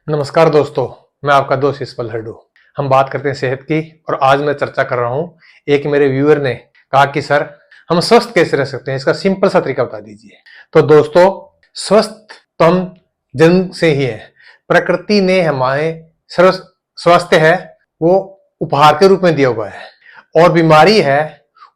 नमस्कार दोस्तों, मैं आपका दोस्त इसपल हड्डू। हम बात करते हैं सेहत की और आज मैं चर्चा कर रहा हूं। एक मेरे व्यूअर ने कहा कि सर हम स्वस्थ कैसे रह सकते हैं, इसका सिंपल सा तरीका बता दीजिए। तो दोस्तों, स्वस्थ तो हम जन्म से ही है। प्रकृति ने हमारे स्वास्थ्य है वो उपहार के रूप में दिया हुआ है और बीमारी है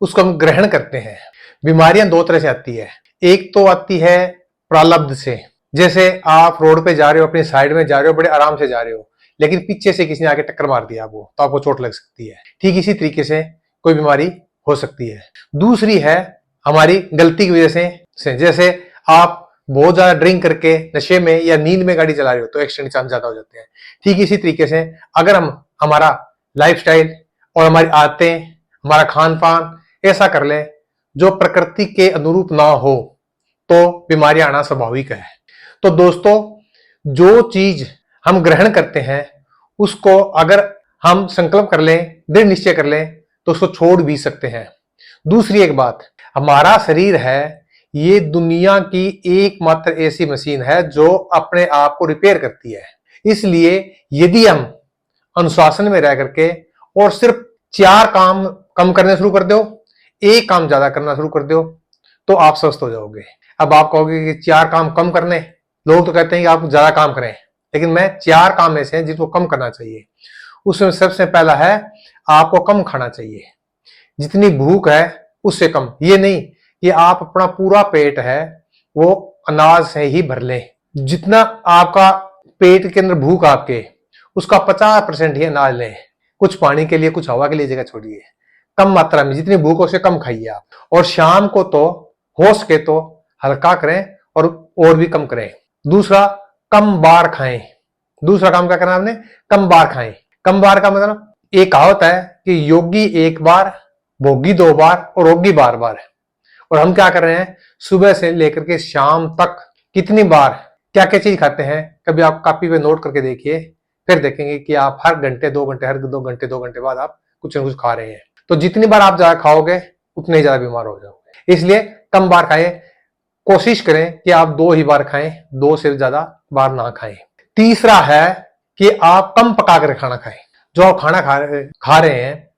उसको हम ग्रहण करते हैं। बीमारियां दो तरह से आती है। एक तो आती है प्रारब्ध से, जैसे आप रोड पे जा रहे हो, अपनी साइड में जा रहे हो, बड़े आराम से जा रहे हो, लेकिन पीछे से किसी ने आके टक्कर मार दिया आपको, तो आपको चोट लग सकती है। ठीक इसी तरीके से कोई बीमारी हो सकती है। दूसरी है हमारी गलती की वजह से जैसे आप बहुत ज्यादा ड्रिंक करके नशे में या नींद में गाड़ी चला रहे हो तो एक्सीडेंट चांस ज्यादा हो जाते हैं। ठीक इसी तरीके से अगर हम हमारा लाइफस्टाइल और हमारी आदतें, हमारा खान पान ऐसा कर ले जो प्रकृति के अनुरूप ना हो तो बीमारी आना स्वाभाविक है। तो दोस्तों, जो चीज हम ग्रहण करते हैं उसको अगर हम संकल्प कर लें, दृढ़ निश्चय कर लें, तो उसको छोड़ भी सकते हैं। दूसरी एक बात, हमारा शरीर है ये दुनिया की एकमात्र ऐसी मशीन है जो अपने आप को रिपेयर करती है। इसलिए यदि हम अनुशासन में रह करके और सिर्फ 4 काम कम करने शुरू कर दो, एक काम ज्यादा करना शुरू कर दो, तो आप स्वस्थ हो जाओगे। अब आप कहोगे कि 4 काम कम करने, लोग तो कहते हैं कि आप ज्यादा काम करें, लेकिन मैं 4 काम ऐसे हैं जिसको कम करना चाहिए। उसमें सबसे पहला है आपको कम खाना चाहिए। जितनी भूख है उससे कम। ये नहीं कि आप अपना पूरा पेट है वो अनाज से ही भर लें। जितना आपका पेट के अंदर भूख आपके, उसका 50% ही अनाज लें। कुछ पानी के लिए, कुछ हवा के लिए जगह छोड़िए। कम मात्रा में, जितनी भूख हो उससे कम खाइए आप। और शाम को तो हो सके तो हल्का करें और भी कम करें। दूसरा, कम बार खाएं। दूसरा काम क्या करना आपने? कम बार खाएं। कम बार का मतलब, एक कहावत है कि योगी एक बार, भोगी 2 बार और रोगी बार बार। और हम क्या कर रहे हैं, सुबह से लेकर के शाम तक कितनी बार क्या क्या चीज खाते हैं, कभी आप कॉपी पे नोट करके देखिए, फिर देखेंगे कि आप हर घंटे 2 घंटे, हर 2 घंटे बाद आप कुछ न कुछ खा रहे हैं। तो जितनी बार आप ज्यादा खाओगे उतने ही ज्यादा बीमार हो जाओगे। इसलिए कम बार खाएं। कोशिश करें कि आप 2 ही बार खाएं, 2 से ज्यादा बार ना खाएं। तीसरा है कि आप कम पका कर खाना खाएं। जो आप खाना खा रहे हैं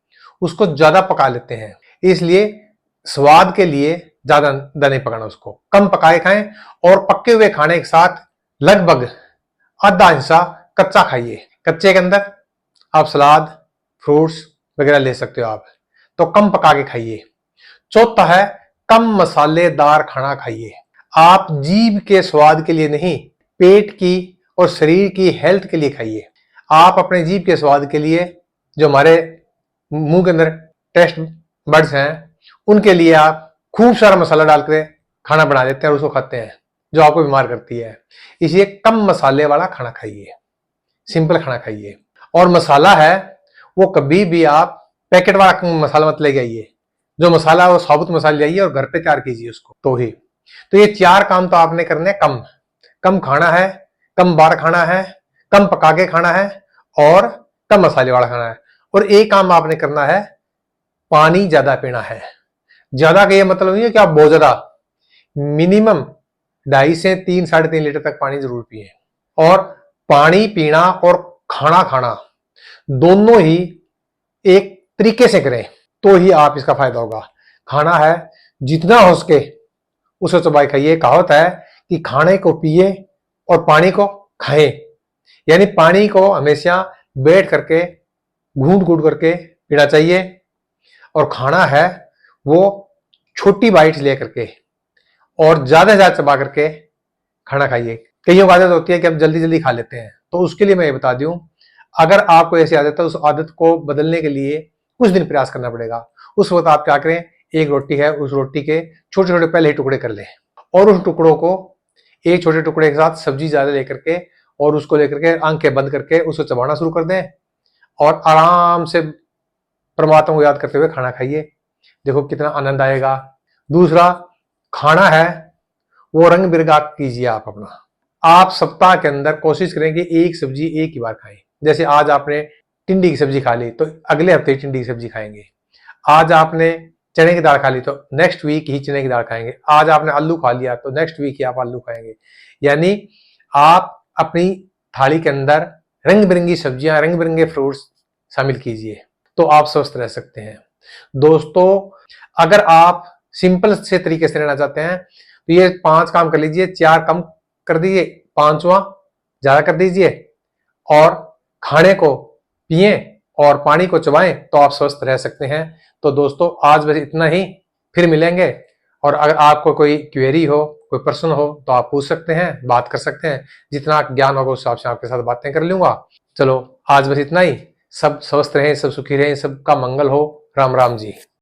उसको ज्यादा पका लेते हैं, इसलिए स्वाद के लिए ज्यादा नहीं पकाना, उसको कम पकाए खाएं। और पके हुए खाने के साथ लगभग आधा हिस्सा कच्चा खाइए। कच्चे के अंदर आप सलाद, फ्रूट्स वगैरह ले सकते हो आप, तो कम पका के खाइए। चौथा है कम मसालेदार खाना खाइए। आप जीभ के स्वाद के लिए नहीं, पेट की और शरीर की हेल्थ के लिए खाइए। आप अपने जीभ के स्वाद के लिए, जो हमारे मुंह के अंदर टेस्ट बड्स हैं, उनके लिए आप खूब सारा मसाला डालकर खाना बना देते हैं और उसको खाते हैं, जो आपको बीमार करती है। इसलिए कम मसाले वाला खाना खाइए, सिंपल खाना खाइए। और मसाला है वो कभी भी आप पैकेट वाला मसाला मत ले आइए। जो मसाला वो साबुत मसाला लाइए और घर पे तैयार कीजिए उसको, तो ही। तो ये 4 काम तो आपने करने। कम कम खाना है, कम बार खाना है, कम पका के खाना है और कम मसाले वाला खाना है। और एक काम आपने करना है, पानी ज्यादा पीना है। ज्यादा का ये मतलब नहीं है कि आप बहुत ज्यादा, मिनिमम 2.5 से 3, 3.5 लीटर तक पानी जरूर पिए। और पानी पीना और खाना खाना दोनों ही एक तरीके से करें तो ही आप इसका फायदा होगा। खाना है जितना हो सके उसे चबाई खाइए। कहावत है कि खाने को पिए और पानी को खाएं। यानी पानी को हमेशा बैठ करके घूंट घूंट करके पीना चाहिए, और खाना है वो छोटी बाइट्स लेकर के और ज्यादा से ज्यादा चबा करके खाना खाइए। कईयों को आदत होती है कि हम जल्दी जल्दी खा लेते हैं, तो उसके लिए मैं ये बता दूं, अगर आपको ऐसी आदत है, उस आदत को बदलने के लिए कुछ दिन प्रयास करना पड़ेगा। उस वक्त आप क्या करें, एक रोटी है, उस रोटी के छोटे छोटे पहले ही टुकड़े कर लें और उन टुकड़ों को एक छोटे टुकड़े के साथ सब्जी ज्यादा लेकर के और उसको लेकर के आंखें बंद करके उसको चबाना शुरू कर दें और आराम से परमात्मा को याद करते हुए खाना खाइए। देखो कितना आनंद आएगा। दूसरा, खाना है वो रंग बिरंगा कीजिए आप अपना। आप सप्ताह के अंदर कोशिश करें कि एक सब्जी एक ही बार खाएं। जैसे आज आपने टिंडी की सब्जी खा ली तो अगले हफ्ते टिंडी की सब्जी खाएंगे। आज आपने चने की दाल खा ली तो नेक्स्ट वीक ही चने की दाल खाएंगे। आज आपने आलू खा लिया तो नेक्स्ट वीक ही आप आलू खाएंगे। यानी आप अपनी थाली के अंदर रंग बिरंगी सब्जियां, रंग बिरंगे फ्रूट्स शामिल कीजिए, तो आप स्वस्थ रह सकते हैं। दोस्तों, अगर आप सिंपल से तरीके से रहना चाहते हैं तो ये 5 काम कर लीजिए, 4 कम कर दीजिए, 5वां ज्यादा कर दीजिए, और खाने को पिए और पानी को चबाएं, तो आप स्वस्थ रह सकते हैं। तो दोस्तों, आज बस इतना ही, फिर मिलेंगे। और अगर आपको कोई क्वेरी हो, कोई प्रश्न हो, तो आप पूछ सकते हैं, बात कर सकते हैं। जितना ज्ञान होगा उस हिसाब से आपके साथ बातें कर लूंगा। चलो, आज बस इतना ही। सब स्वस्थ रहें, सब सुखी रहें, सबका मंगल हो। राम राम जी।